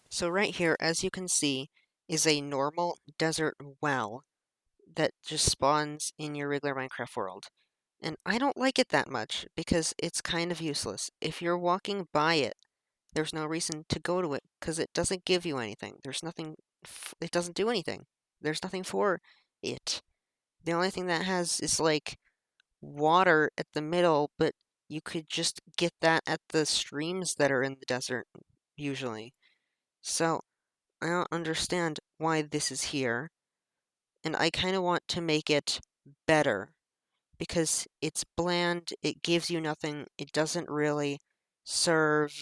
So right here, as you can see, is a normal desert well that just spawns in your regular Minecraft world. And I don't like it that much because it's kind of useless. If you're walking by it, there's no reason to go to it because it doesn't give you anything. There's nothing, it doesn't do anything. There's nothing for it. The only thing that has is like water at the middle, but you could just get that at the streams that are in the desert usually. So I don't understand why this is here, and I kind of want to make it better because it's bland, it gives you nothing, it doesn't really serve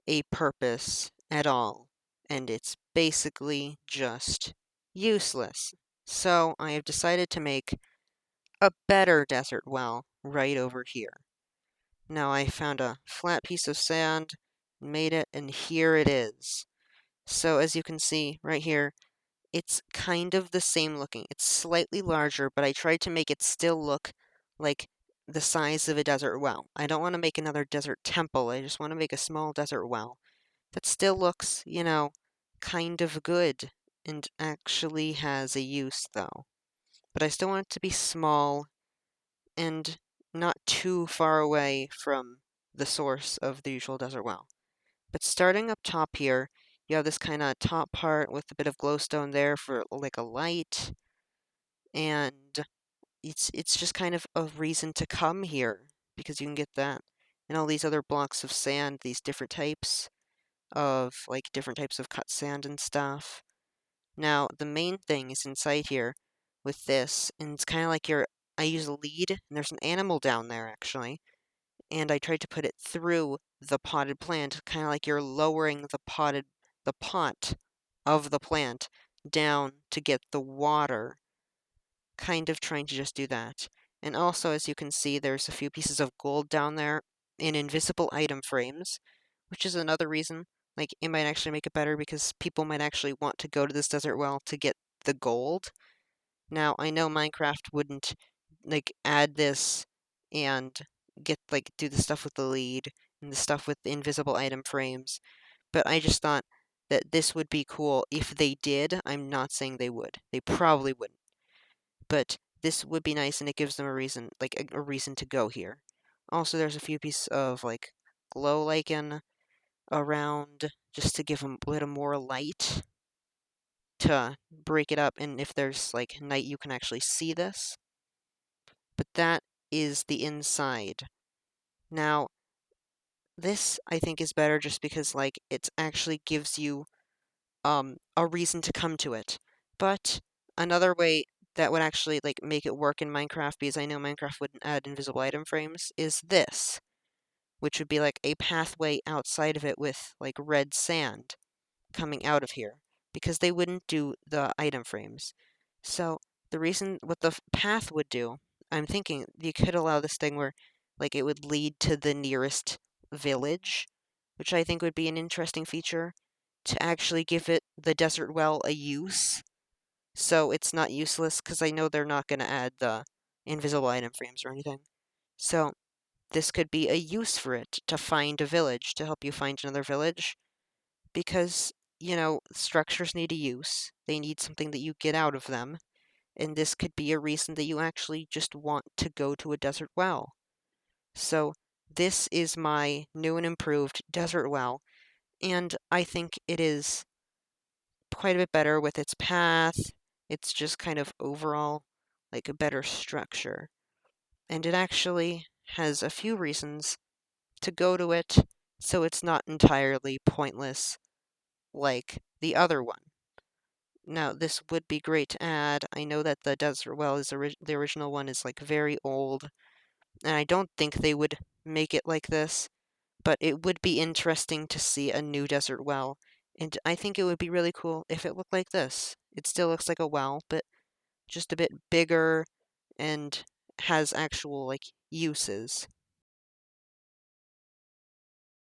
a purpose at all, and it's basically just useless. So I have decided to make a better desert well right over here. Now I found a flat piece of sand, made it, and here it is. So as you can see right here, it's kind of the same looking. It's slightly larger, but I tried to make it still look like the size of a desert well. I don't want to make another desert temple. I just want to make a small desert well that still looks, kind of good and actually has a use, though. But I still want it to be small and not too far away from the source of the usual desert well. But starting up top here, you have this kind of top part with a bit of glowstone there for like a light, and it's just kind of a reason to come here because you can get that and all these other blocks of sand, these different types of cut sand and stuff. Now, the main thing is inside here with this, and it's kind of like I use a lead, and there's an animal down there actually, and I tried to put it through the potted plant, kind of like you're lowering the pot of the plant down to get the water, kind of trying to just do that. And also, as you can see, there's a few pieces of gold down there in invisible item frames, which is another reason, like, it might actually make it better because people might actually want to go to this desert well to get the gold. Now, I know Minecraft wouldn't, like, add this and do the stuff with the lead and the stuff with the invisible item frames, but I just thought that this would be cool if they did. I'm not saying they would. They probably wouldn't. But this would be nice, and it gives them a reason, like, a reason to go here. Also, there's a few pieces of, like, glow lichen around just to give them a little more light to break it up, and if there's, like, night, you can actually see this. But that is the inside. Now, this, I think, is better just because, like, it actually gives you a reason to come to it. But another way that would actually like make it work in Minecraft, because I know Minecraft wouldn't add invisible item frames, is this, which would be like a pathway outside of it with like red sand coming out of here, because they wouldn't do the item frames. So the reason what the path would do, I'm thinking you could allow this thing where like it would lead to the nearest village, which I think would be an interesting feature to actually give it the desert well a use. So it's not useless because I know they're not going to add the invisible item frames or anything. So this could be a use for it to find a village, to help you find another village, because, structures need a use. They need something that you get out of them, and this could be a reason that you actually just want to go to a desert well. So this is my new and improved desert well, and I think it is quite a bit better with its path. It's just kind of overall like a better structure. And it actually has a few reasons to go to it, so it's not entirely pointless like the other one. Now, this would be great to add. I know that the desert well is the original one is like very old, and I don't think they would make it like this, but it would be interesting to see a new desert well, and I think it would be really cool if it looked like this. It still looks like a well, but just a bit bigger and has actual like uses.